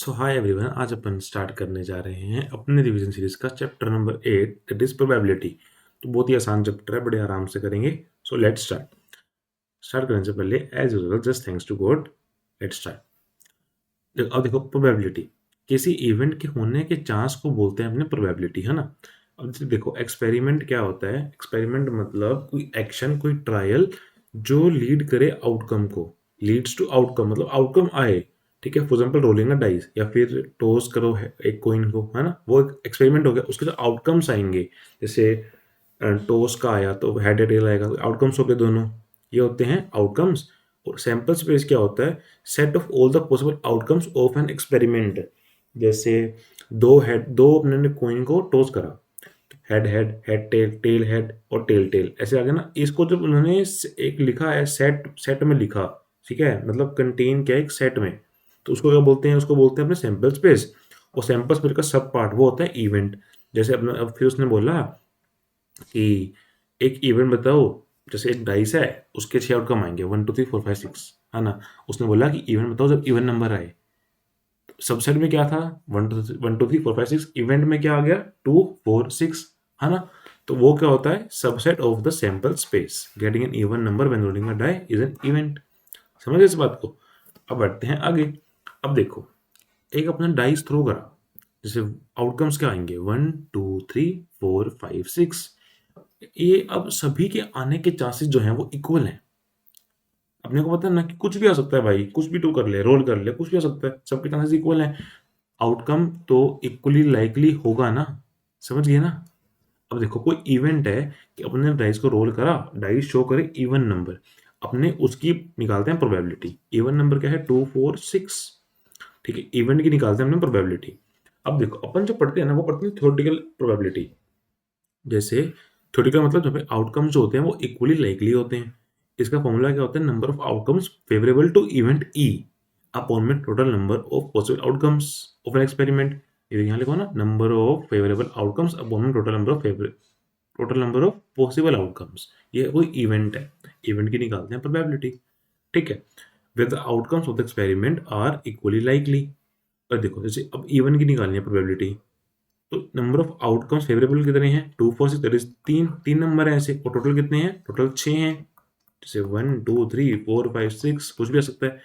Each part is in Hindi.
सो हाय एवरीवन, आज अपन स्टार्ट करने जा रहे हैं अपने रिवीजन सीरीज का chapter number 8 that is probability. तो बहुत ही आसान चैप्टर है, बड़े आराम से करेंगे। So let's start. स्टार्ट करने से पहले as usual just thanks to God, let's start. अब देखो, प्रोबेबिलिटी किसी इवेंट के होने के चांस को बोलते हैं अपने प्रोबेबिलिटी, है ना। अब जैसे देखो, एक्सपेरिमेंट क्या होता है? एक्सपेरिमेंट मतलब कोई एक्शन, कोई ट्रायल जो लीड करे आउटकम को। लीड्स टू आउटकम मतलब आउटकम आए। ठीक है, for example rolling a dice या फिर टॉस करो एक कॉइन को, है ना, वो एक एक्सपेरिमेंट हो गया। उसके जो आउटकम्स आएंगे, जैसे टॉस का आया तो हेड या टेल आएगा, आउटकम्स हो गए दोनों, ये होते हैं आउटकम्स। और सैंपल स्पेस क्या होता है? Set of all the possible outcomes of an experiment. जैसे दो अपने ने कॉइन को टॉस करा, head head, head tell, tail head और टेल टेल, ऐसे आ गया ना। इसको जब उन्होंने एक लिखा है, सेट सेट में लिखा, ठीक है, मतलब कंटेन क्या है एक सेट में, तो उसको क्या बोलते हैं? उसको बोलते हैं अपने सैंपल स्पेस। और सैंपल स्पेस का सब पार्ट वो होता है इवेंट। जैसे अपना, अब फिर उसने बोला कि एक इवेंट बताओ, जैसे एक डाइस है, उसके 6 आउटकम आएंगे, 1 2 3 4 5 6, है ना। उसने बोला कि इवेंट बताओ जब इवन नंबर आए। सबसेट में क्या था? 1 2 3 4 5 6। इवेंट में क्या आ गया? 2 4 6, है ना। तो वो क्या होता है? Subset of the sample space. Getting an even number when rolling a die is an event. समझ गए इस बात को? अब बढ़ते हैं आगे। अब देखो, एक अपना डाइस थ्रो करा, जैसे आउटकम्स क्या आएंगे? 1 2 3 4 5 6। ये अब सभी के आने के चांसेस जो हैं वो इक्वल हैं। अपने को पता है ना कि कुछ भी आ सकता है भाई, कुछ भी तू कर ले, रोल कर ले, कुछ भी आ सकता है, सबके चांसेस इक्वल हैं। आउटकम तो इक्वली लाइकली होगा ना। समझ गए ना? अब देखो, कोई इवेंट है कि अपने डाइस को रोल करा, डाइस शो करे इवन नंबर, अपने उसकी निकालते हैं प्रोबेबिलिटी। इवन नंबर क्या है? 2 4 6। ठीक है, इवेंट की निकालते हैं हमने प्रोबेबिलिटी। अब देखो, अपन जो पढ़ते हैं ना वो पढ़ते हैं थ्योरेटिकल प्रोबेबिलिटी। जैसे थ्योरेटिकल मतलब जब आउटकम्स जो होते हैं वो इक्वली लाइकली होते हैं। इसका फॉर्मूला क्या होता है? Number of outcomes favourable to event E upon में total number of possible outcomes of an experiment. ये यहाँ लिखो ना, number of favourable outcomes upon में total number of possible outcomes. ये कोई इवेंट है, इवेंट की निकालते हैं प्रोबेबिलिटी। ठीक है, with the outcomes of the experiment are equally likely. और देखो, जैसे अब इवन की निकालनी है प्रोबेबिलिटी, तो नंबर ऑफ आउटकम्स फेवरेबल कितने हैं? 2 4 6, दैट इज तीन नंबर है ऐसे। और टोटल कितने हैं? टोटल 6 हैं। जैसे 1 2 3 4 5 6, कुछ भी आ सकता है।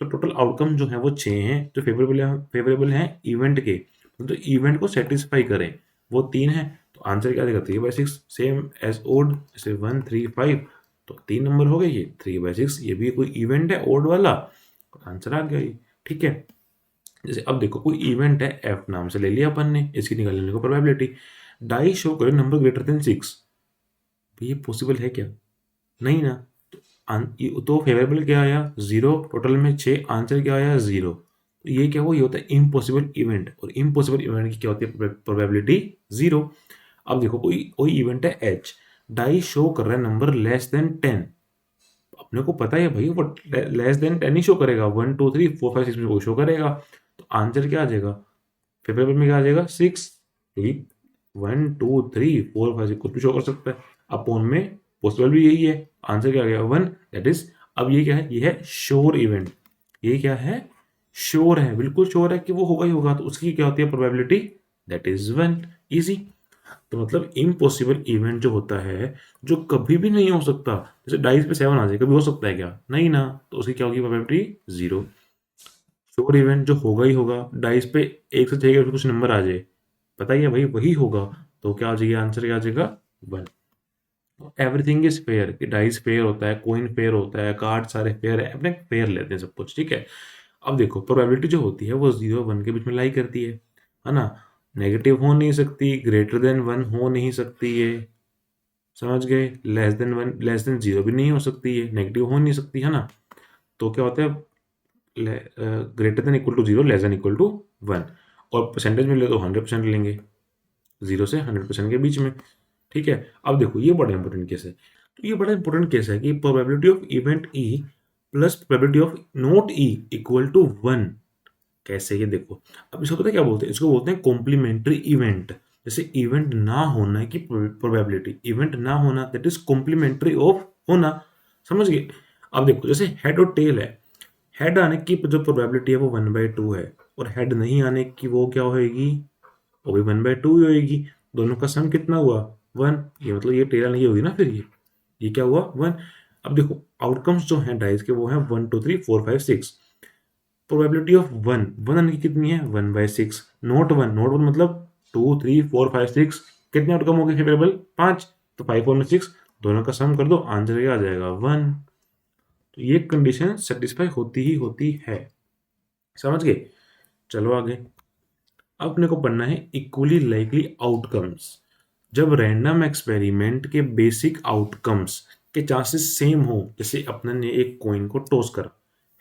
तो टोटल आउटकम जो है वो 6 हैं जो फेवरेबल हैं इवेंट के, तो इवेंट को सेटिस्फाई करें, वो 3 है। तो आंसर क्या देगा? 3/6, सेम एज ओड। जैसे 1 3 5, तो 3 नंबर हो गए ये 3/6, ये भी कोई इवेंट है ओड वाला, आंसर आ गया ये। ठीक है, जैसे अब देखो, कोई इवेंट है एफ नाम से ले लिया अपन ने, इसकी निकालने को प्रोबेबिलिटी। डाई शो करे नंबर ग्रेटर देन 6, ये पॉसिबल है क्या? नहीं ना। तो फेवरेबल क्या आया? 0। टोटल में 6, आंसर क्या आया? 0। तो ये क्या हुआ? ये होता है इम्पॉसिबल इवेंट, और इम्पॉसिबल इवेंट की क्या होती है? प्रोबेबिलिटी 0। अब देखो, कोई कोई इवेंट है एच, डाई शो कर रहा है नंबर लेस देन 10। अपने को पता है भाई वो लेस देन 10 ही शो करेगा, 1 2 3 4 5 6 में वो शो करेगा। तो आंसर क्या आ जाएगा? फेवरेबल में क्या आ जाएगा? 6, क्योंकि 1 2 3 4 5 कुछ भी शो कर सकता है। अपॉन में पॉसिबल भी यही है, आंसर क्या आ गया? 1, दैट इज। अब ये क्या है? ये है श्योर इवेंट। ये क्या है? श्योर है, बिल्कुल श्योर है कि वो होगा ही होगा, तो उसकी क्या होती है प्रोबेबिलिटी? That is 1। इजी। तो मतलब इम्पॉसिबल इवेंट जो होता है, जो कभी भी नहीं हो सकता, जैसे डाइस पे 7 आ जाए, कभी हो सकता है क्या? नहीं ना। तो उसकी क्या होगी प्रोबेबिलिटी? 0। श्योर इवेंट जो होगा ही होगा, डाइस पे 1 से 6 के कुछ नंबर आ जाए, पता ही है भाई वही होगा, तो क्या आ जाएगा? आंसर क्या आ जाएगा? 1। एवरीथिंग इज फेयर, कि डाइस फेयर होता है, कोइन फेयर होता है, कार्ड सारे फेयर है, अपने फेयर लेते हैं सब कुछ। ठीक है, अब देखो, प्रोबेबिलिटी जो होती है वो 0 1 के बीच में लाई करती है ना। नेगेटिव हो नहीं सकती, ग्रेटर देन 1 हो नहीं सकती है, समझ गए? लेस देन 1, लेस देन 0 भी नहीं हो सकती है, नेगेटिव हो नहीं सकती, है ना। तो क्या होता है? Greater than equal to 0, less than equal to 1। और परसेंटेज में ले तो 100% लेंगे, 0 से 100% के बीच में। ठीक है, अब देखो, ये बड़ा इंपॉर्टेंट केस है। तो ये बड़ा इंपॉर्टेंट केस है कि probability of event E plus probability of not E equal to 1। कैसे? ये देखो, अब इसको पता है क्या बोलते हैं? इसको बोलते हैं कॉम्प्लीमेंट्री इवेंट। जैसे इवेंट ना होना की प्रोबेबिलिटी, इवेंट ना होना दैट इज कॉम्प्लीमेंट्री ऑफ होना। समझ गए? अब देखो, जैसे हेड और टेल है, हेड आने की जो प्रोबेबिलिटी है वो 1/2 है, और हेड नहीं आने की वो क्या होएगी, वो भी 1/2 ही होएगी। दोनों का सम कितना हुआ 1, ये मतलब ये टेल नहीं होगी ना फिर ये क्या हुआ 1। अब देखो आउटकम्स जो हैं डाइस के वो हैं 1 2 3 4 5 6। प्रोबेबिलिटी ऑफ वन आने की कितनी है 1/6। नोट वन मतलब 2 3 4 5 6 कितने आउटकम हो गए फेवरेबल 5, तो 5 और 6 दोनों का सम कर दो आंसर क्या आ जाएगा 1। तो ये कंडीशन सेटिस्फाई होती ही होती है, समझ गए। चलो आगे, अब अपने को पढ़ना है इक्वली लाइकली आउटकम्स। जब रैंडम एक्सपेरिमेंट के बेसिक आउटकम्स के चांसेस सेम हो, जैसे अपने ने एक कॉइन को टॉस करा,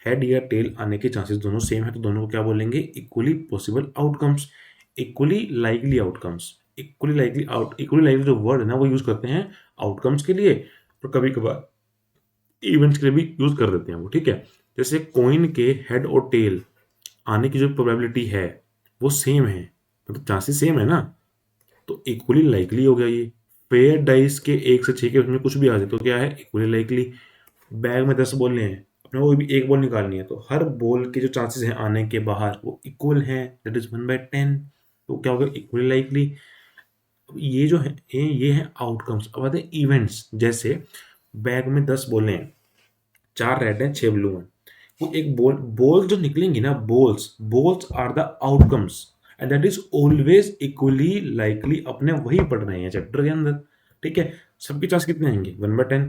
हेड या टेल आने के चांसेस दोनों सेम है, तो दोनों को क्या बोलेंगे equally possible outcomes, equally likely outcomes. Equally likely जो वर्ड है ना वो यूज करते हैं आउटकम्स के लिए, और कभी कभार इवेंट्स के लिए भी यूज कर देते हैं वो, ठीक है। जैसे कॉइन के हेड और टेल आने की जो प्रोबेबिलिटी है वो सेम है, मतलब चांसेस सेम है ना, तो इक्वली लाइकली हो गया ये। पेयर डाइस के 1 से 6 के उसमें कुछ भी आ जाए तो क्या है इक्वली लाइकली। बैग में 10 बॉल हैं, अपने को भी एक बॉल निकालनी है, तो हर बॉल के जो चांसेस हैं आने के बाहर वो इक्वल हैं, दैट इज 1/10। तो क्या होगा इक्वली लाइकली। ये जो है ये है आउटकम्स। अब आते हैं इवेंट्स, जैसे बैग में 10 बॉलें हैं, 4 रेड हैं 6 ब्लू हैं, वो एक बॉल जो निकलेंगी ना, balls are the outcomes and that is always equally likely. अपने वही पढ़ रहे हैं चैप्टर के अंदर, ठीक है। सबके चांस कितने आएंगे 1/10।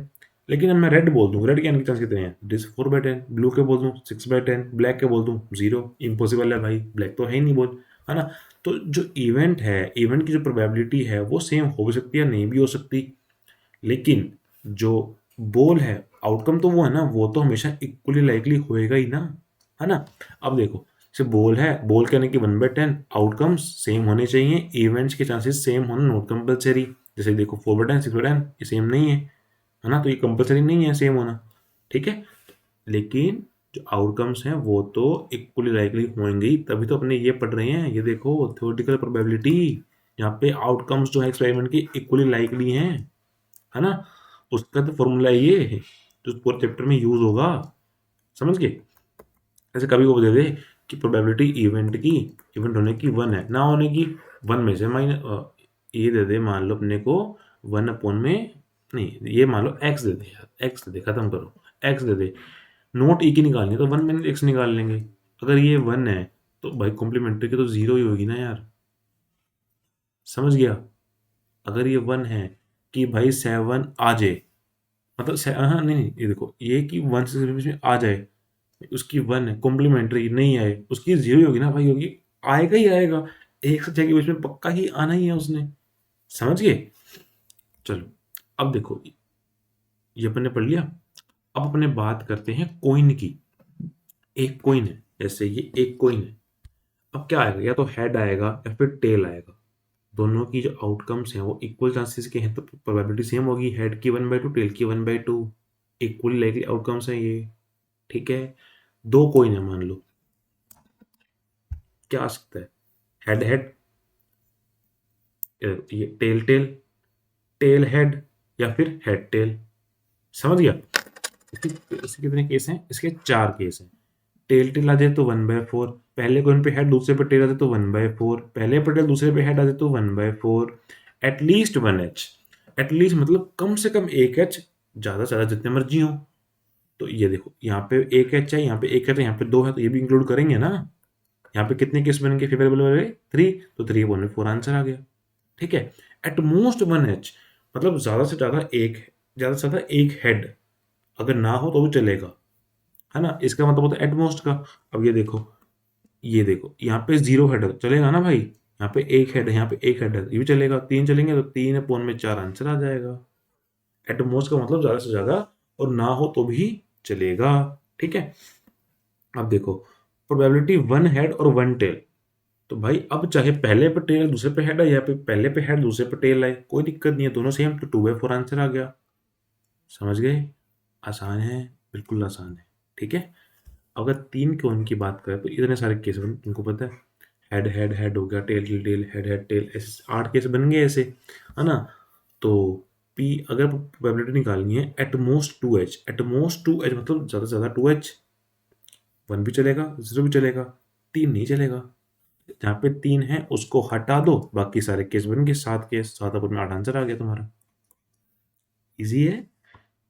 लेकिन अब मैं रेड बोल दूं, रेड के आने के चांस कितने हैं, इट इज 4/10। ब्लू के बोल दूं 6/10, ब्लैक के बोल दूं 0। इम्पॉसिबल है भाई, ब्लैक तो है ही नहीं बॉल, है ना। तो जो इवेंट है, इवेंट की जो प्रोबेबिलिटी है वो सेम हो भी सकती है नहीं भी हो सकती, लेकिन जो बॉल है आउटकम तो वो है ना, वो तो हमेशा इक्वली लाइकली होएगा ही ना, है ना। अब देखो जैसे बॉल है, बॉल कहने की 1/10, आउटकम्स सेम होने चाहिए, इवेंट्स के चांसेस सेम होना नॉट कंपलसरी। जैसे देखो 4/10 6/10 ये सेम नहीं है ना, तो ये कंपलसरी नहीं है सेम होना, ठीक है। लेकिन जो आउटकम्स हैं वो तो इक्वली लाइकली होंगे ही, तभी तो अपने ये पढ़ रहे हैं। ये देखो थ्योरेटिकल प्रोबेबिलिटी, यहाँ पे आउटकम्स जो है एक्सपेरिमेंट की इक्वली लाइकली हैं, है ना। उसका तो फॉर्मूला ये है जो पूरे चैप्टर में यूज होगा, समझ गए। ऐसे कभी वो दे दे कि प्रोबेबिलिटी इवेंट होने की 1 है, ना होने की 1 में से ये दे दे, मान लो अपने को 1/, में नहीं, ये मान लो एक्स दे दे यार, एक्स दे दे, खत्म करो, एक्स दे दे। नोट ई की निकालनी है तो 1 में एक्स निकाल लेंगे। अगर ये 1 है तो भाई कॉम्प्लीमेंट्री की तो 0 ही होगी ना यार, समझ गया। अगर ये 1 है कि भाई 7 आ जाए, मतलब हाँ नहीं नहीं, ये देखो ये कि 1 से 7 में आ जाए, उसकी 1 है, कॉम्प्लीमेंट्री नहीं आए उसकी 0 ही होगी ना भाई, होगी, आएगा ही आएगा, 1 से 6 के बीच में पक्का ही आना ही है उसने, समझ गए। चलो अब देखो ये अपन ने पढ़ लिया। अब अपने बात करते हैं कॉइन की। एक कॉइन है, जैसे ये एक कॉइन है, अब क्या आएगा, या तो हेड आएगा या फिर टेल आएगा। दोनों की जो आउटकम्स हैं वो इक्वल चांसेस के हैं, तो प्रोबेबिलिटी सेम होगी, हेड की 1/2 टेल की 1/2, इक्वली लाइकली आउटकम्स है ये, ठीक है। दो कॉइन है मान लो, क्या आ सकता है, हेड हेड, ये टेल टेल, टेल हेड, या फिर हेड टेल, समझ गया। इसके कितने केस हैं, इसके 4 केस हैं। टेल टेल आ जाए तो 1/4, पहले कॉइन पे हेड दूसरे पे टेल आ जाए तो 1/4, पहले पे टेल दूसरे पे हेड आ जाए तो 1/4, एटलीस्ट 1 H, एटलीस्ट मतलब कम से कम 1 H, ज़्यादा से ज़्यादा जितने मर्जी हो। तो ये देखो यहाँ पे 1 H है, यहाँ पे 1 है, तो यहाँ पे 2 है, तो ये भी इंक्लूड करेंगे ना। यहाँ पे कितने केस बनेंगे फेवरेबल वाले 3, तो 3/4 आंसर आ गया, ठीक है। एट मोस्ट 1 H, मतलब ज़्यादा से ज़्यादा एक, ज़्यादा से ज़्यादा एक हेड, अगर ना हो तो भी चलेगा, है ना। इसका मतलब होता है एट मोस्ट का। अब ये देखो यहाँ पे 0 हेड है तो चलेगा ना भाई, यहाँ पे एक हेड है, यहाँ पे एक हेड है, ये भी चलेगा। 3 चलेंगे तो 3/4 आंसर आ जाएगा। एट मोस्ट का मतलब ज़्यादा से ज़्यादा, और ना हो तो भी चलेगा, ठीक है। अब देखो प्रोबेबिलिटी 1 हेड और 1 टेल, तो भाई अब चाहे पहले पे टेल दूसरे पे हेड है, या फिर पहले पे हेड दूसरे पे टेल है, कोई दिक्कत नहीं है, दोनों सेम, तो 2/4 आंसर आ गया, समझ गए। आसान है, बिल्कुल आसान है, ठीक है। अगर 3 कॉइन की बात करें तो इतने सारे केस बन, तुमको पता है, हेड हेड हेड हो गया, tail tail tail, head head tail, ऐसे 8 केस बन गए ऐसे, है ना। तो पी अगर प्रोबेबिलिटी निकालनी है at most 2 H, at most 2 H मतलब ज़्यादा से ज़्यादा 2 H, 1 भी चलेगा 0 भी चलेगा, 3 नहीं चलेगा। जहाँ पे 3 है उसको हटा दो, बाकी सारे केस बन गए, 7 केस, 7 अपन में 8 आंसर आ गया तुम्हारा। इजी है।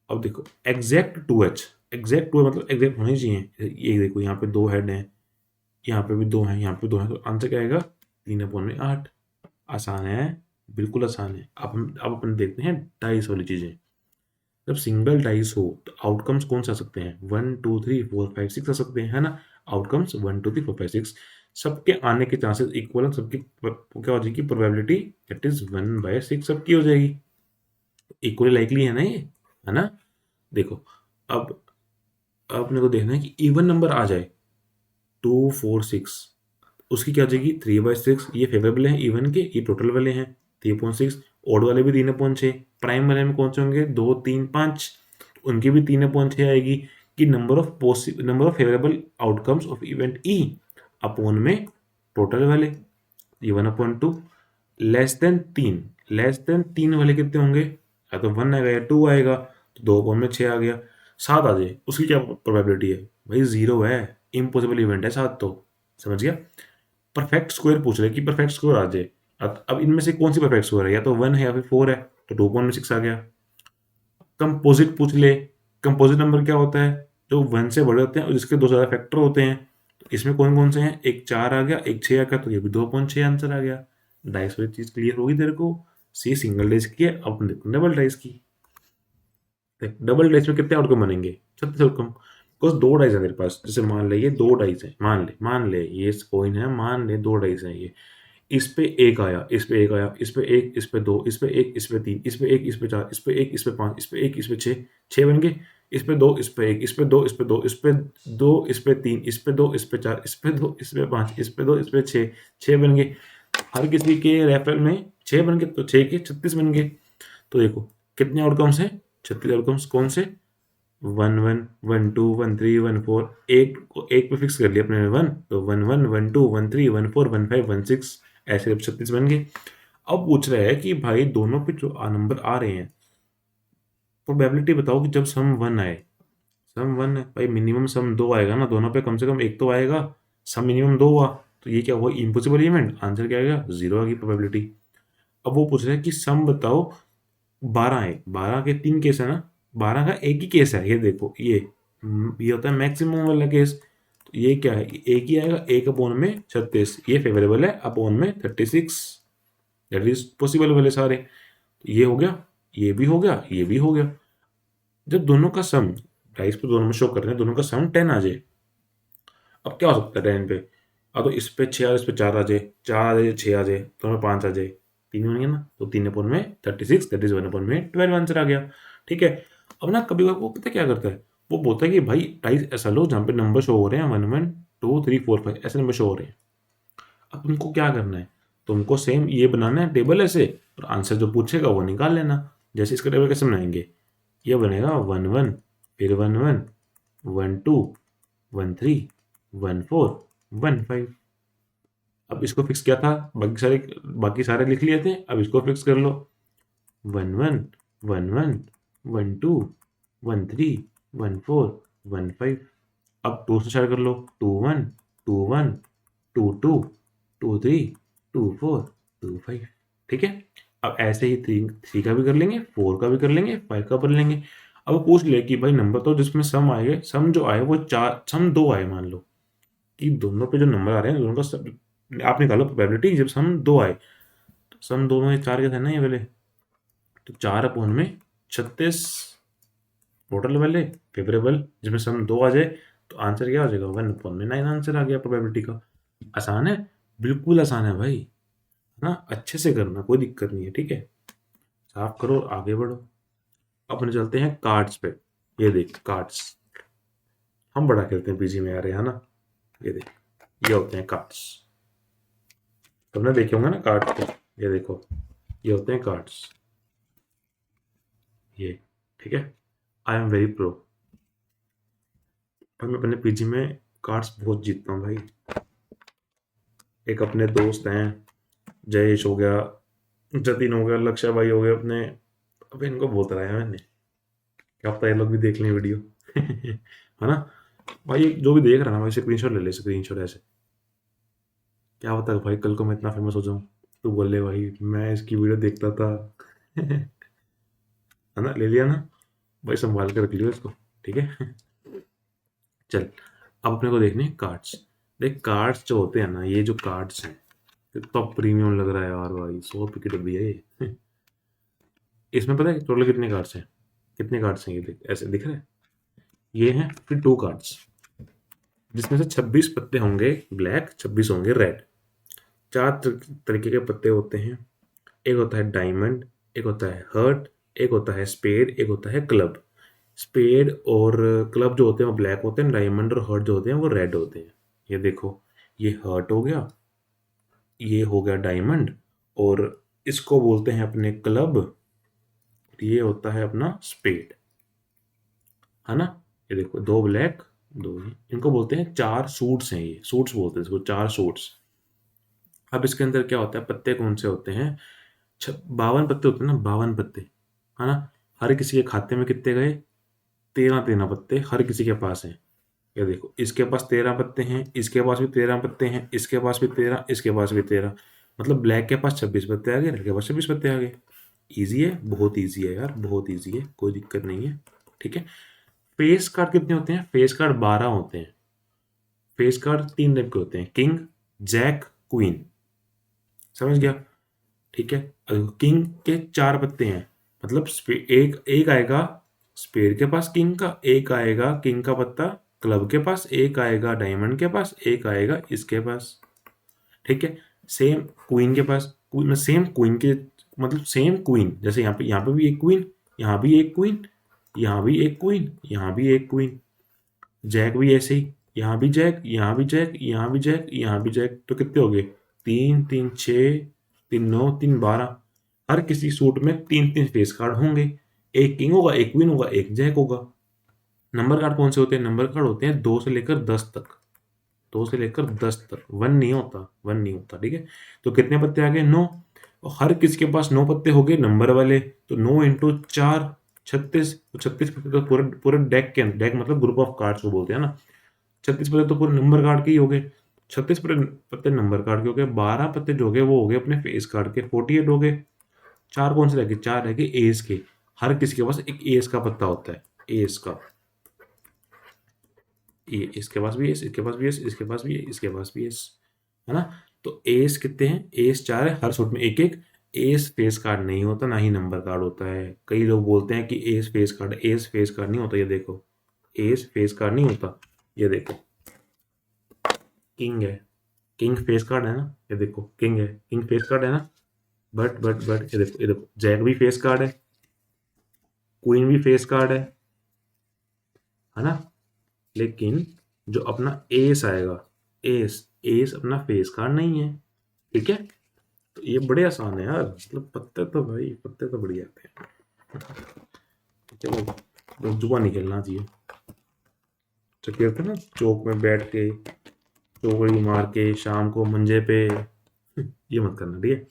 अब देखो एग्जैक्ट 2h, एग्जैक्ट 2 मतलब एग्जैक्ट होने चाहिए। ये देखो यहाँ पे 2 हेड हैं, यहाँ पे भी 2 हैं, यहाँ पे 2 हैं, तो आंसर क्या आएगा? 3/8। आसान है, बिल्कुल आसान है। अब अपन देखते हैं डाइस वाली चीजें। जब सिंगल डाइस हो तो आउटकम्स कौन सा आ सकते हैं? 1 2 3 4 5 6 आ सकते हैं, है ना? आउटकम्स 1 2 3 4 5 6 सबके आने के चांसेस इक्वल है, सबकी क्या हो जाएगी? प्रोबेबिलिटी दैट इज 1/6 सबकी हो जाएगी। इक्वली लाइकली है ना ये, है ना? देखो अब अपने को देखना है कि इवन नंबर आ जाए 2 4 6, उसकी क्या हो जाएगी? 3/6। ये फेवरेबल है इवन के, ये टोटल वाले हैं 3/6। ओड वाले भी 3/6। प्राइम वाले में कौन से होंगे? 2 3 5, उनकी भी 3/6 आएगी। कि number of favourable outcomes of event E upon में टोटल वाले, ये 1/2। लेस देन 3 वाले कितने होंगे? या तो 1 आएगा या 2 आएगा, तो 2/6 आ गया। 7 आ जाए, उसकी क्या प्रोबेबिलिटी है भाई? 0 है, इम्पॉसिबल इवेंट है 7 तो। समझ गया? परफेक्ट स्क्वायर पूछ रहे कि परफेक्ट स्क्वायर आ जाए। अब इनमें से कौन सी परफेक्ट स्क्वायर है? या तो 1 है या फिर 4 है, तो 2/6 आ गया। कंपोजिट पूछ ले। कंपोजिट नंबर क्या होता है? जो 1 से बड़े होते हैं और जिसके 2 ज़्यादा फैक्टर होते हैं। तो इसमें कौन कौन से हैं? एक 4 आ गया, एक 6 आ गया, तो ये भी 2/6 आंसर आ गया। डाइस वाली चीज क्लियर होगी तेरे को? सी सिंगल डाइस की है, अब देखो डबल डाइस की। देख डबल डाइस में कितने आउटकम बनेंगे? 36 आउटकम। बिकॉज 2 डाइस है मेरे पास। जैसे मान ले ये 2 डाइस है, मान ले ये कॉइन है, मान ले 2 डाइस है ये। इस पे एक आया, इस पे एक आया, इस पे एक, इस पे 2, इस पे एक, इस पे 3, इस पे एक, इस पे 4, इस पे एक, इस पे 5, इस पे एक, इस पे 6, 6 बन गए। इस पे 2, इस पे एक, इस पे 2, इस पे 2, इस पे 2, इस पे 3, इस पे 2, इस पे 4, इस पे 2, इस पे 5, इस पे 2, इस पे 6, 6 बन गए। हर किसी के रेफरल में 6 बन गए, तो 6 के 36 बन गए। तो देखो कितने आउटकम्स हैं? 36 आउटकम्स। कौन से? 1 1 1 2 1 3 1 4। एक को एक पे फिक्स कर लिया अपने 1, तो 1 1 1 2 1 3 1 4 1 5 1 6, ऐसे अब 36 बन गए। अब पूछ रहा है कि भाई दोनों पे जो नंबर आ रहे हैं, प्रोबेबिलिटी बताओ कि जब सम 1 आए। सम 1 है भाई, मिनिमम सम 2 आएगा ना, दोनों पे कम से कम एक तो आएगा। सम मिनिमम 2 हुआ, तो ये क्या हुआ? Impossible event. आंसर क्या आएगा? 0 आ गई प्रोबेबिलिटी। अब वो पूछ रहा है कि सम बताओ 12 है, 12 के 3 केस है ना, 12 का एक ही केस है। ये देखो ये होता है मैक्सिमम वाला केस। तो ये क्या है? एक ही आएगा, 1/36। ये फेवरेबल है, अपॉन में 36, दैट इज पॉसिबल वाले सारे। तो ये हो गया, ये भी हो गया, ये भी हो गया। जब दोनों का सम डाइस पे दोनों में शो कर रहे हैं, दोनों का सम 10 आ जाए। अब क्या हो सकता है 10 पे? अब तो इस पे 6 और इस पे 4 आ जाए, 4 आ जाए, 6 आ जाए, दोनों में 5 आ जाए, 3 बन गया ना। तो 3/36, दैट इज 1/12 आंसर आ गया। ठीक है। अब ना कभी कभी वो पता क्या करता है? वो बोलता है कि भाई डाइस ऐसा लो जहाँ पे नंबर शो हो रहे हैं 1 1 2 3 4 5, ऐसे नंबर शो हो रहे हैं। अब तुमको क्या करना है? तुमको सेम ये बनाना है टेबल ऐसे, और आंसर जो पूछेगा वो निकाल लेना। जैसे इसका टेबल कैसे बनाएंगे? ये बनेगा 1 1, फिर 1 1 1 2 1 3 1 4 1 5। अब इसको फिक्स किया था, बाकी सारे लिख लिए थे, अब इसको फिक्स कर लो। 1 1 1 1 1 2 1 3 1 4 1 5। अब 2 से स्टार्ट कर लो। 2 1 2 1 2 2 2 3 2 4 2 5। ठीक है। अब ऐसे ही 3 का भी कर लेंगे, 4 का भी कर लेंगे, 5 का कर लेंगे। अब पूछ ले कि भाई नंबर तो जिसमें सम आएगा, सम जो आए वो 4, सम 2 आए। मान लो कि दोनों पे जो नंबर आ रहे हैं दोनों का आप निकालो प्रोबेबिलिटी जब सम 2 आए। तो सम दोनों में 4 के थे ना ये वाले, तो 4/36 टोटल वाले फेवरेबल, जिसमें सम 2 आ जाए, तो आंसर क्या हो जाएगा? 1/9 आंसर आ गया प्रोबेबिलिटी का। आसान है, बिल्कुल आसान है भाई, है ना? अच्छे से करना, कोई दिक्कत नहीं है। ठीक है, साफ करो और आगे बढ़ो। अपने चलते हैं कार्ड्स पे। ये देख कार्ड्स, हम बड़ा खेलते हैं पीजी में यार, है ना? ये देख, ये होते हैं कार्ड्स। तुमने देखे होंगे ना कार्ड्स को? ये देखो, ये होते हैं कार्ड्स, ये। ठीक है। I am very pro. और मैं अपने पीजी में कार्ड्स बहुत जीतता हूँ भाई। एक अपने दोस्त हैं, जयेश हो गया, जतिन हो गया, लक्ष्य भाई हो गए अपने। अब इनको बोलता रहा है मैंने, क्या पता ये लोग भी देख लें वीडियो। है ना भाई? जो भी देख रहा है ना भाई, स्क्रीनशॉट ले ले, स्क्रीनशॉट ऐसे। क्या पता भाई कल को मैं इतना फेमस हो जाऊँ, तू बोले भाई मैं इसकी वीडियो देखता था। है ना, ले लिया ना भाई, संभाल के रख लियो इसको। ठीक है। चल, अब अपने को देखने कार्ड्स। देख कार्ड्स जो होते हैं ना, ये जो कार्ड्स हैं, कितना प्रीमियम लग रहा है यार भाई, 100 रुपये की डब्बी है ये। इसमें पता है टोटल कितने कार्ड्स हैं? कितने कार्ड्स हैं ये देख, ऐसे दिख रहा है? ये हैं फिर 2 कार्ड्स, जिसमें से 26 पत्ते होंगे ब्लैक, 26 होंगे रेड। 4 तरीके के पत्ते होते हैं। एक होता है डायमंड, एक होता है हर्ट, एक होता है स्पेड, एक होता है क्लब। स्पेड और क्लब जो होते हैं वो ब्लैक होते हैं, डायमंड और हर्ट जो होते हैं वो रेड होते हैं। ये देखो, ये हर्ट हो गया, ये हो गया डायमंड, और इसको बोलते हैं अपने क्लब, ये होता है अपना स्पेड। है ना? ये देखो, 2 ब्लैक, 2 इनको बोलते हैं 4 सूट्स हैं, ये सूट्स बोलते हैं इसको, 4 सूट्स। अब इसके अंदर क्या होता है, पत्ते कौन से होते हैं? 52 पत्ते होते हैं ना, 52 पत्ते। है ना? हर किसी के खाते में कितने गए? 13 पत्ते हर किसी के पास हैं। ये देखो, इसके पास 13 पत्ते हैं, इसके पास भी 13 पत्ते हैं, इसके पास भी 13, इसके पास भी 13। मतलब ब्लैक के पास 26 पत्ते आ गए, रेड के पास 26 पत्ते आ गए। ईजी है, बहुत ईजी है यार, बहुत ईजी है, कोई दिक्कत नहीं है। ठीक है। फेस कार्ड कितने होते हैं? फेस कार्ड 12 होते हैं। फेस कार्ड 3 टाइप के होते हैं, किंग, जैक, क्वीन। समझ गया? ठीक है। किंग के 4 पत्ते हैं, मतलब एक एक आएगा स्पेड के पास किंग का, एक आएगा किंग का पत्ता क्लब के पास, एक आएगा डायमंड के पास, एक आएगा इसके पास। ठीक है। सेम क्वीन के पास, सेम क्वीन के, मतलब सेम क्वीन, जैसे यहाँ पे भी एक क्वीन, यहाँ भी एक क्वीन, यहाँ भी एक क्वीन, यहाँ भी एक क्वीन। जैक भी ऐसे ही, यहाँ भी जैक, यहाँ भी जैक, यहाँ भी जैक, यहाँ भी जैक। तो कितने हो गए? 3 3 6, 3 9, 3 12। हर किसी सूट में 3 फेस कार्ड होंगे, एक किंग होगा, एक क्वीन होगा, एक जैक होगा। नंबर कार्ड कौन से होते हैं? नंबर कार्ड होते हैं 2 से लेकर 10 तक। 2 से लेकर 10 तक, 1 नहीं होता, 1 नहीं होता। ठीक है। तो कितने पत्ते आ गए? 9। और हर किसी के पास 9 पत्ते हो गए नंबर वाले, तो 9 इंटू 4 36। तो 36 पत्ते तो पूरे पूरे डेक के अंदर, डेक मतलब ग्रुप ऑफ कार्ड्स को बोलते हैं ना। 36 पत्ते तो पूरे नंबर कार्ड के ही हो गए। 36 पत्ते नंबर कार्ड के हो गए, 12 पत्ते जो हो गए वो हो गए अपने फेस कार्ड के, 48 हो गए। 4 कौन से रह गए? 4 रह गए एस के। हर किसी के पास एक एस का पत्ता होता है, एस का। ये इसके पास भी एस, इसके पास भी एस, इसके पास भी, इसके पास भी एस। है ना? तो एस कितने हैं? एस 4 है, हर सूट में एक एक। एस फेस कार्ड नहीं होता, ना ही नंबर कार्ड होता है। कई लोग बोलते हैं कि S phase card, S phase card नहीं होता। ये देखो, एस फेस कार्ड नहीं होता। ये देखो, किंग है, किंग फेस कार्ड है ना। ये देखो, किंग है, किंग फेस कार्ड है ना। बट ये देखो जैक भी फेस कार्ड है, क्वीन भी फेस कार्ड है ना। लेकिन जो अपना एस आएगा, एस, एस अपना फेस कार्ड नहीं है। ठीक है। तो ये बड़े आसान है यार, मतलब पत्ते तो भाई, पत्ते तो बढ़िया आते हैं। चलो, तो जुआ नहीं खेलना चाहिए। तो कहते हैं ना, चौक में बैठ के चौकड़ी मार के शाम को मंजे पे, ये मत करना। ठीक है।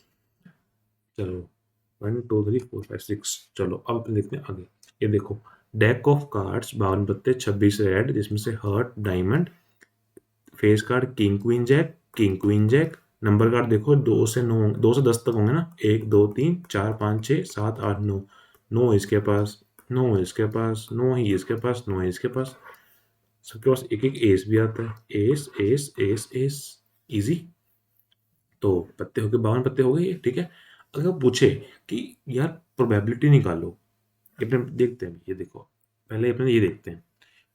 चलो, 1 2 3 4 5 6। चलो अब अपन देखते हैं आगे। ये देखो, डेक ऑफ कार्ड्स 52 पत्ते, 26 रेड, जिसमें से heart, diamond, face card king queen jack, king queen jack. Number card देखो, 2 से 9, 2 से 10 तक होंगे ना, 1 2 3 4 5 6 7 8 9। 9 इसके पास, 9 इसके पास, 9 ही इसके पास, 9 ही इसके पास। सबके पास एक एक एस भी आता है, S S S S. Easy. तो पत्ते हो गए, 52 पत्ते हो गए ये। ठीक है। अगर पूछे कि यार प्रोबेबिलिटी निकालो, अपने देखते हैं, ये देखो, पहले अपने ये देखते हैं।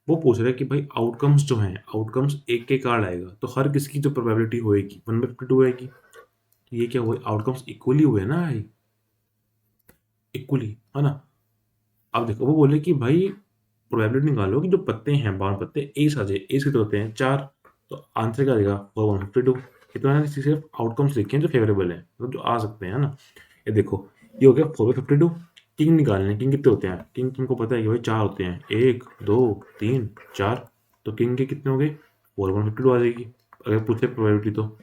वो पूछ रहे हैं कि भाई आउटकम्स जो हैं, आउटकम्स एक के कार्ड आएगा, तो हर किसी की जो प्रोबेबिलिटी होएगी 1/52 आएगी। तो ये क्या हुआ? आउटकम्स इक्वली हुए ना भाई, इक्वली। है ना? अब देखो, वो बोले कि भाई प्रोबेबिलिटी निकालो कि जो पत्ते हैं, 52 पत्ते, एस आ जाए। एस कितने होते हैं? 4। तो आंसर क्या आएगा? 1/52। ये तो मैंने सिर्फ आउटकम्स लिखे हैं जो फेवरेबल है, मतलब जो आ सकते हैं ना। ये देखो, ये हो गया 4/52। किंग निकालने, किंग कितने होते हैं? किंग तुमको पता है कि भाई 4 होते हैं, 1 2 3 4। तो किंग के कितने हो गए? 4/52 आ जाएगी अगर पूछे प्रोबेबिलिटी तो।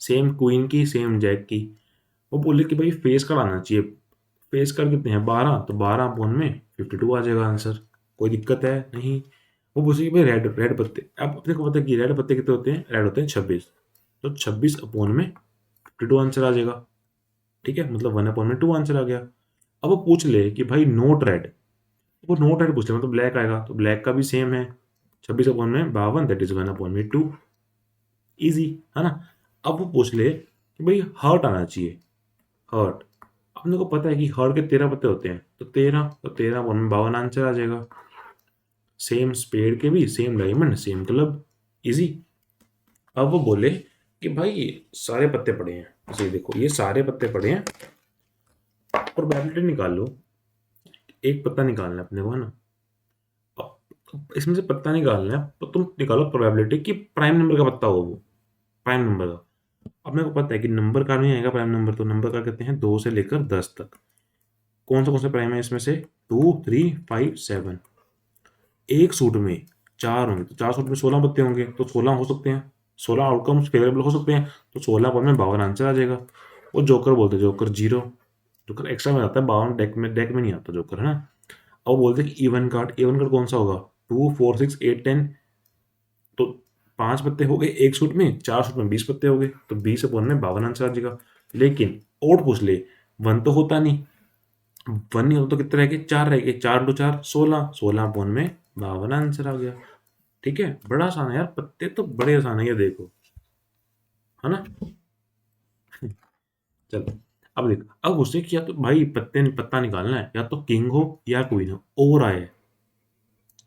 सेम क्वीन की, सेम जैक की। वो बोले कि भाई फेस कार्ड आना चाहिए। फेस कार्ड कितने हैं? 12। तो 12 अपॉन में 52 आ जाएगा आंसर। कोई दिक्कत है नहीं। वो पूछे कि भाई रेड रेड पत्ते, अब अपने को पता है कि रेड पत्ते कितने होते हैं? रेड होते हैं 26। तो 26 अपॉन में 52 आंसर आ जाएगा। ठीक है, मतलब 1/2 आंसर आ गया। अब वो पूछ ले कि भाई नोट रेड, वो नोट रेड पूछ ले मतलब ब्लैक आएगा, तो ब्लैक का भी सेम है 26/52, दैट इज 1/2। इजी है ना। अब वो पूछ ले कि भाई हर्ट आना चाहिए, हर्ट। अपने को पता है कि हर्ट के 13 पत्ते होते हैं, तो 13 आंसर आ जाएगा। सेम स्पेड के भी, same diamond, same club, easy. अब वो बोले कि भाई सारे पत्ते पड़े हैं, जैसे देखो ये सारे पत्ते पड़े हैं, प्रोबेबिलिटी निकाल लो। एक पत्ता निकालना है अपने को, है ना। इसमें से पत्ता निकालना है, तो तुम निकालो प्रोबेबिलिटी कि प्राइम नंबर का पत्ता हो वो, प्राइम नंबर का। अब मेरे को पता है कि नंबर का नहीं आएगा प्राइम नंबर, तो नंबर का कहते हैं 2 से लेकर 10 तक। कौन सा प्राइम है इसमें से? 2, 3, 5, 7। एक सूट में 4 होंगे, तो 4 सूट में 16 पत्ते होंगे, तो 16 हो सकते हैं, 16 आउटकम्स फेवरेबल हो सकते हैं, तो 16 पर में 52 आंसर आ जाएगा। वो जोकर बोलते हैं, जोकर जीरो, जोकर एक्स्ट्रा में आता है 52, डेक में नहीं आता जोकर, है ना। अब वो बोलते हैं कि इवन कार्ड, इवन कार्ड कौन सा होगा? 2, 4, 6, 8, 10। तो 5 पत्ते हो गए एक सूट में, 4 सूट में 20 पत्ते हो गए, तो 20 अपॉन में 52 आंसर आ जाएगा। लेकिन ओड पूछ ले, 1 तो होता नहीं, 1 नहीं होता तो कितने रह गए? 4 रह गए, 4 × 4 16, 16 अपॉन में 52 आंसर आ गया। ठीक है, बड़ा आसान है यार, पत्ते तो बड़े आसान है, ये देखो, है ना। चलो, अब देख, अब उससे क्या, तो भाई पत्ता निकालना है, या तो किंग हो या क्वीन हो, और आए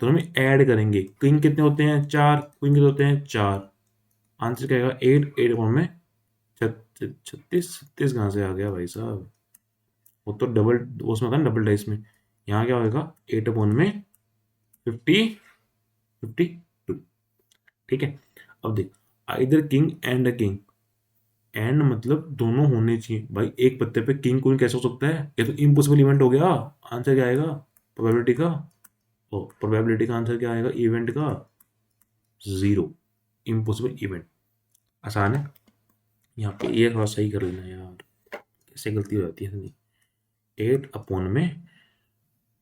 तो हम ऐड करेंगे। किंग कितने होते हैं? 4, क्वीन कितने होते हैं? 4। आंसर क्या आएगा? 8, 8 अपॉन में 36, 36 कहाँ से आ गया भाई साहब? वो तो डबल, उसमें होता है डबल डाइस में। यहाँ क्या होगा? 8 अपॉन में 52। ठीक है, अब देख, इधर king and a king, and मतलब दोनों होने चाहिए भाई। एक पत्ते पे किंग क्वीन कैसे हो सकता है? ये तो इम्पॉसिबल इवेंट हो गया। आंसर क्या आएगा प्रोबेबिलिटी का? ओ, प्रोबेबिलिटी का आंसर क्या आएगा इवेंट का? 0। Impossible event. आसान है। यहाँ पे ये थोड़ा सही कर लेना यार, कैसे गलती हो जाती है नहीं। 8 अपॉन में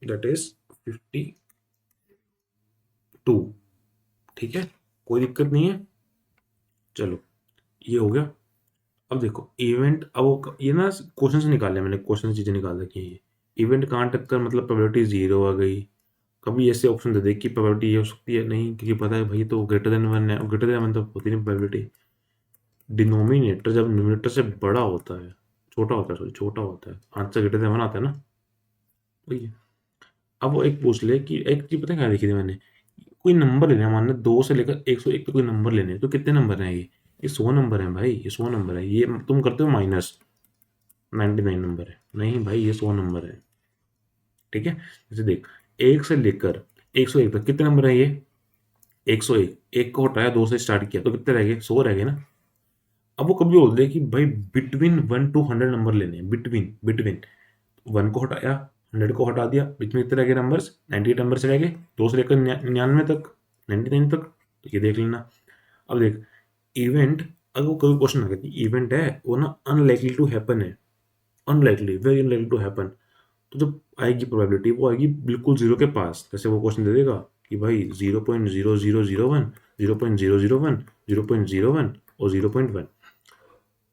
दैट इज 52। ठीक है, कोई दिक्कत नहीं है। चलो, ये हो गया। अब देखो इवेंट, अब ये ना क्वेश्चन से निकाले मैंने, क्वेश्चन चीजें निकाल रखी है। इवेंट कांट टक्कर मतलब प्रोबेबिलिटी 0 आ गई। कभी ऐसे ऑप्शन दे दे कि प्रोबेबिलिटी ये हो सकती है, नहीं, क्योंकि पता है भाई तो ग्रेटर देन 1 है, ग्रेटर देन 1 तो होती नहीं प्रोबेबिलिटी। डिनोमिनेटर जब न्यूमरेटर से बड़ा होता है, छोटा होता है, सॉरी छोटा होता है, आंसर ग्रेटर देन 1 आता है ना, वही है। अब वो एक पूछ ले कि एक चीज पता है क्या लिखी थी मैंने, कोई नंबर लेना है, मान लो 2 से लेकर 101 तक कोई नंबर लेने हैं, तो कितने नंबर हैं ये 100 नंबर है भाई, ये 100 नंबर है। ये तुम करते हो माइनस, 99 नंबर है, नहीं भाई ये 100 नंबर है। ठीक है, जैसे देख, 1 से लेकर 101 तक कितने नंबर है ये? 101, एक को हटाया, 2 से स्टार्ट किया, तो कितने रह गए? 100 रह गए ना। अब वो कभी बोलते हैं कि भाई बिटवीन 1 to 100 नंबर लेने हैं, बिटवीन बिटवीन 1 को हटाया, 100 को हटा दिया, बीच में कितने रह गए नंबर्स? 98 नंबर से रह गए, 2 से लेकर 99 तक, 99 तक, तो ये देख लेना। अब देख, इवेंट, अगर वो कोई क्वेश्चन आ गया इवेंट है वो ना अनलाइकली टू हैपन है, unlikely, very unlikely to happen, तो जब आएगी प्रोबेबिलिटी वो आएगी बिल्कुल 0 के पास। जैसे वो क्वेश्चन दे देगा कि भाई 0.0001, 0.001, 0.01 और 0.1।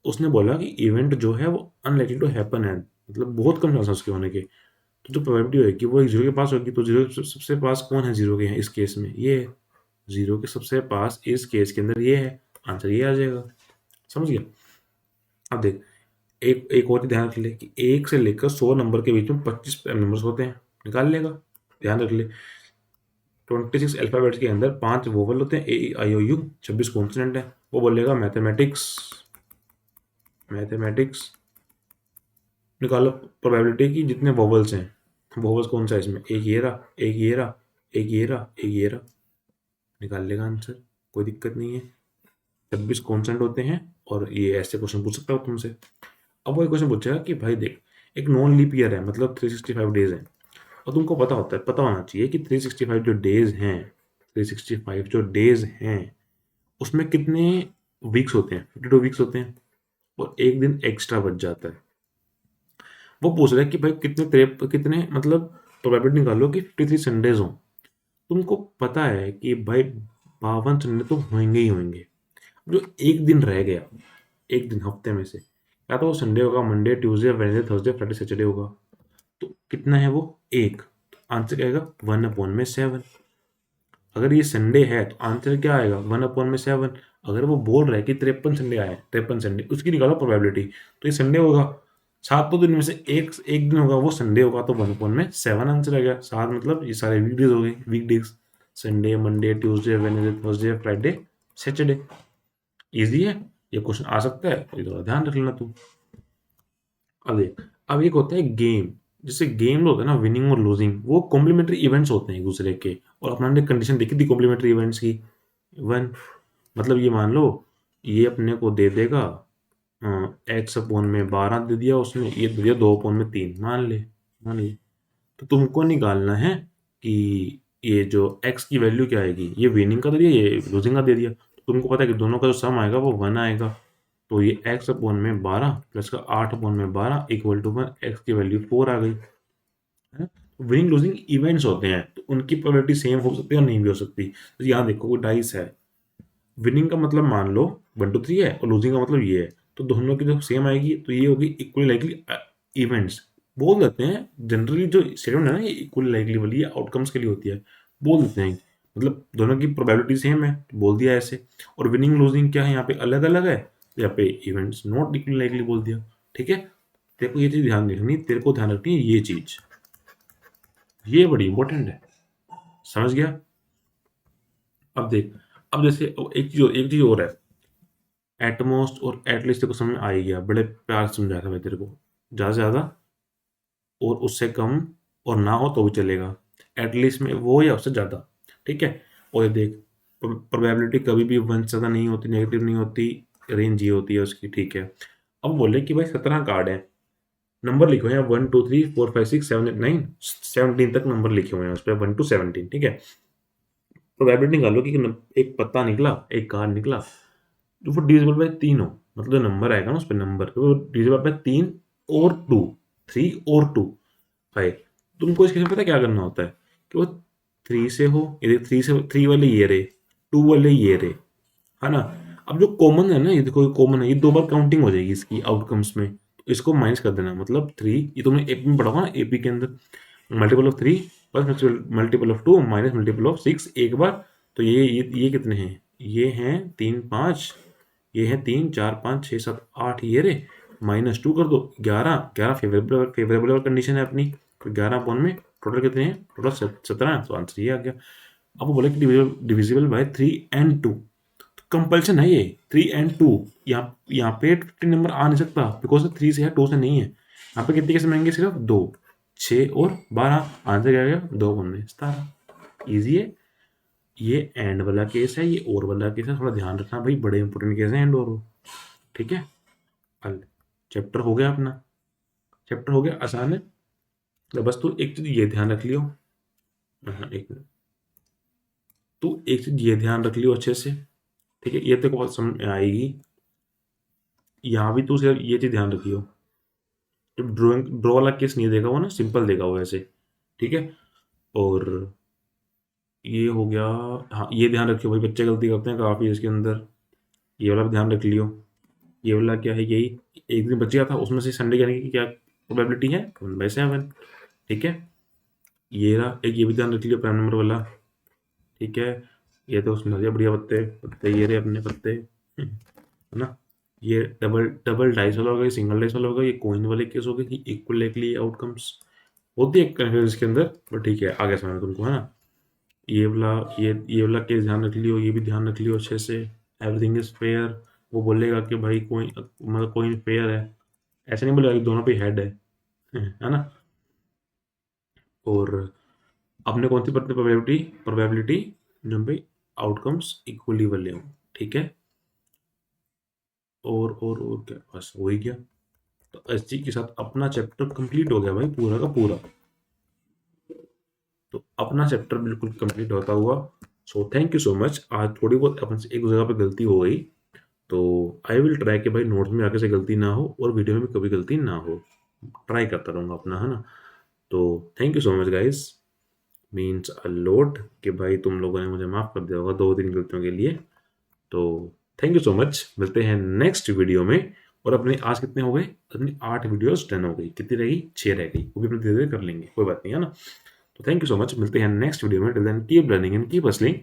उसने बोला कि इवेंट जो है वो अनलाइकली टू हैपन है, मतलब बहुत कम चांस उसके होने के। तो जो प्रोबेबिलिटी होगी वो एक 0 के पास होगी, तो 0 के सबसे पास कौन है 0 के? हैं इस केस में ये है, 0 के सबसे पास इस केस के अंदर ये है, आंसर ये आ जाएगा। समझ गया? अब देख, एक एक और ध्यान रख ले कि 1 से लेकर 100 नंबर के बीच में 25 प्राइम नंबर्स होते हैं, निकाल लेगा। ध्यान रख ले, 26 अल्फाबेट्स के अंदर 5 वोवल होते हैं, ए ई आई ओ यू, 26 कॉन्सोनेंट है। वो बोलेगा मैथमेटिक्स, मैथमेटिक्स निकालो प्रोबेबिलिटी की जितने वोवल्स हैं। वोवल्स कौन सा है इसमें? एक ये रहा, एक ये रहा, एक ये रहा, एक ये रहा, निकाल लेगा आंसर, कोई दिक्कत नहीं है। 26 कॉन्सेंट होते हैं, और ये ऐसे क्वेश्चन पूछ सकता हूँ तुमसे। अब वो एक क्वेश्चन पूछेगा कि भाई देख, एक नॉन लीप ईयर है, मतलब 365 डेज है, और तुमको पता होता है, पता होना चाहिए कि 365 जो डेज हैं, 365 जो डेज हैं उसमें कितने वीक्स होते हैं? 52 वीक्स होते हैं, और एक दिन एक्स्ट्रा बच जाता है। वो पूछ रहा है कि भाई कितने मतलब प्रोबेबिलिटी निकालो कि 53 संडेज हो। तुमको पता है कि भाई 52 संडे तो होंगे ही होंगे। जो एक दिन रह गया, एक दिन हफ्ते में से, या तो वो संडे होगा, Monday, Tuesday, Wednesday, Thursday, Friday, Saturday होगा। तो कितना है वो? एक। तो आंसर क्या आएगा? 1/7। अगर ये संडे है तो आंसर क्या आएगा? 1/7। अगर वो बोल रहा है कि 53 संडे आए, 53 संडे, उसकी निकालो प्रोबेबिलिटी, तो ये संडे होगा। 7 दिन में से एक एक दिन होगा, वो संडे होगा, तो 1/7 आंसर आ गया। 7 मतलब ये सारे वीकडेज हो गए, weekdays, Sunday, Monday, Tuesday, Wednesday, Thursday, Friday, Saturday. Easy है, ये क्वेश्चन आ सकता है, तो ये थोड़ा ध्यान रख लेना तू। अब देख, अब एक होता है गेम। जैसे गेम होता है ना, विनिंग और लूजिंग, वो कॉम्प्लीमेंट्री इवेंट्स होते हैं एक दूसरे के। और अपना ने कंडीशन देखी थी कॉम्प्लीमेंट्री इवेंट्स की। वन, मतलब ये मान लो, ये अपने को दे देगा x/12 दे दिया उसने, ये दे दिया 2/3, मान ले। तो तुमको निकालना है कि ये जो x की वैल्यू क्या आएगी। ये विनिंग का दे दिया, ये लूजिंग का दे दिया, तो तुमको पता है कि दोनों का जो सम आएगा वो 1 आएगा। तो ये x/12 प्लस का 8/12 इक्वल टू 1, x की वैल्यू 4 आ गई है। विनिंग लूजिंग इवेंट्स होते हैं, तो उनकी प्रोबेबिलिटी सेम हो सकती है और नहीं भी हो सकती। तो यहाँ देखो, वो डाइस है, विनिंग का मतलब मान लो 1 2 3 है, और लूजिंग का मतलब ये है, तो दोनों की जब सेम आएगी तो ये होगी इक्वली लाइकली इवेंट्स। बोल देते हैं जनरली, जो स्टेटमेंट है ना, ये इक्वली लाइकली वाली आउटकम्स के लिए होती है। बोल देते हैं मतलब दोनों की प्रोबेबिलिटी सेम है, तो बोल दिया ऐसे। और विनिंग लूजिंग क्या है, यहाँ पे अलग अलग है, तो यहाँ पे इवेंट्स नॉट इक्वली लाइकली बोल दिया। ठीक है, तेरे को ये चीज ध्यान रखनी, तेरे को ध्यान रखनी है ये चीज, ये बड़ी इंपॉर्टेंट है। समझ गया? अब देख, अब जैसे एक चीज और है, एटमोस्ट और एटलीस्ट तेरे को समझ में आ ही गया, बड़े प्यार से समझाया था मैं तेरे को। ज़्यादा से ज़्यादा और उससे कम, और ना हो तो भी चलेगा। एटलीस्ट में वो या उससे ज़्यादा। ठीक है, और ये देख, प्रोबेबिलिटी कभी भी 1 से ज़्यादा नहीं होती, नेगेटिव नहीं होती, रेंज ये होती है उसकी। ठीक है, अब बोले कि भाई 17 कार्ड हैं, नंबर लिखे हुए हैं 1 2 3 4 5 6 7 8 9 17 तक नंबर लिखे हुए हैं उस पर, 1 to 17। ठीक है, प्रोबेबिलिटी निकालो कि एक पत्ता निकला, एक कार्ड निकला, तो वो डिविजिबल बाय 3 हो, मतलब जो नंबर आएगा ना उस पे नंबर, तो वो डिविजिबल बाय 3 और 2, 3 और 2, 5। तुमको इसके लिए पता क्या करना होता है, कि वो 3 से हो, ये 3 से, 3 वाले ये रहे, 2 वाले ये रहे, है ना। अब जो कॉमन है ना, ये देखो कॉमन है, ये 2 बार काउंटिंग हो जाएगी इसकी आउटकम्स में, तो इसको माइनस कर देना। मतलब 3, ये तुमने एपी में पढ़ा होगा ना, एपी के अंदर multiple of 3 plus multiple of 2 minus multiple of 6 एक बार। तो ये कितने हैं? ये हैं 3 5, ये है 3 4 5 6 7 8, ये रे, -2 कर दो, 11 11 फेवरेबल फेवरेबल कंडीशन है अपनी, तो 11 अपॉन में टोटल कितने हैं? टोटल 17, तो आंसर ये आ गया। अब वो बोले कि डिविजिबल बाय 3 and 2, तो कंपल्सन है ये 3 and 2। यहाँ पे 50 नंबर आ नहीं सकता, बिकॉज 3 से है, 2 से नहीं है। यहाँ पे कितने कैसे मिलेंगे? सिर्फ 2, 6 और 12। आंसर क्या आ गया? 2/17। ईजी है। ये एंड वाला केस है, ये और वाला केस है, थोड़ा ध्यान रखना भाई, बड़े इंपॉर्टेंट केस है एंड और। ठीक है, हल, चैप्टर हो गया अपना, चैप्टर हो गया आसान है। तो बस तू एक चीज ये ध्यान रख लियो, हाँ, एक मिनट, तू एक चीज ये ध्यान रख लियो अच्छे से। ठीक है, ये तेरे को बहुत समझ में आएगी। यहाँ भी तू सिर्फ ये चीज ध्यान रखियो, जब ड्रॉ वाला केस नहीं देगा वो ना, सिंपल देगा वो ऐसे। ठीक है, और ये हो गया। हाँ, ये ध्यान रखियो भाई, बच्चे गलती करते हैं काफ़ी इसके अंदर, ये वाला भी ध्यान रख लियो। ये वाला क्या है? यही एक दिन बच गया था, उसमें से संडे जाने की क्या प्रोबेबिलिटी है? 1/7। ठीक है, ये रहा एक, ये भी ध्यान रख लियो, प्राइम नंबर वाला। ठीक है, ये तो उसमें दिया बढ़िया, पत्ते पत्ते ये रहे अपने पत्ते, है ना। ये डबल डबल डाइस वाला होगा, ये सिंगल डाइस वाला होगा, ये कॉइन वाले केस हो गए कि इक्वल लाइकली आउटकम्स होती है कन्फ्यूजन इसके अंदर, पर ठीक है आगे समझ तुमको, है ना। ये वाला, ये वाला केस ध्यान रख लियो, ये भी ध्यान रख लियो अच्छे से। एवरीथिंग इज फेयर, वो बोलेगा कि भाई कोई मतलब कोई फेयर है, ऐसे नहीं बोलेगा कि दोनों पे हेड है ना। और अपने कौन सी पढ़ते प्रोबेबिलिटी, प्रोबेबिलिटी जो भाई आउटकम्स इक्वली वाले हो। ठीक है, और क्या, बस हो ही गया। तो इसी के साथ अपना चैप्टर कंप्लीट हो गया भाई, पूरा का पूरा। तो अपना चैप्टर बिल्कुल कंप्लीट होता हुआ। So thank you so much. आज थोड़ी बहुत अपन से एक दो जगह पे गलती हो गई, तो आई विल ट्राई कि भाई नोट्स में आगे से गलती ना हो, और वीडियो में भी कभी गलती ना हो, ट्राई करता रहूँगा अपना, है ना। तो thank you so much guys, means a lot कि भाई तुम लोगों ने मुझे माफ़ कर दिया होगा 2 3 गलतियों के लिए। तो थैंक यू सो मच। मिलते हैं नेक्स्ट वीडियो में। और अपने आज कितने हो गए? अपनी 8 वीडियोज़ डन हो गई। कितनी रह गई? 6 रह गई। वो भी अपने धीरे-धीरे कर लेंगे, कोई बात नहीं, है ना? तो थैंक यू सो मच। मिलते हैं नेक्स्ट वीडियो में। Till then keep learning and keep hustling.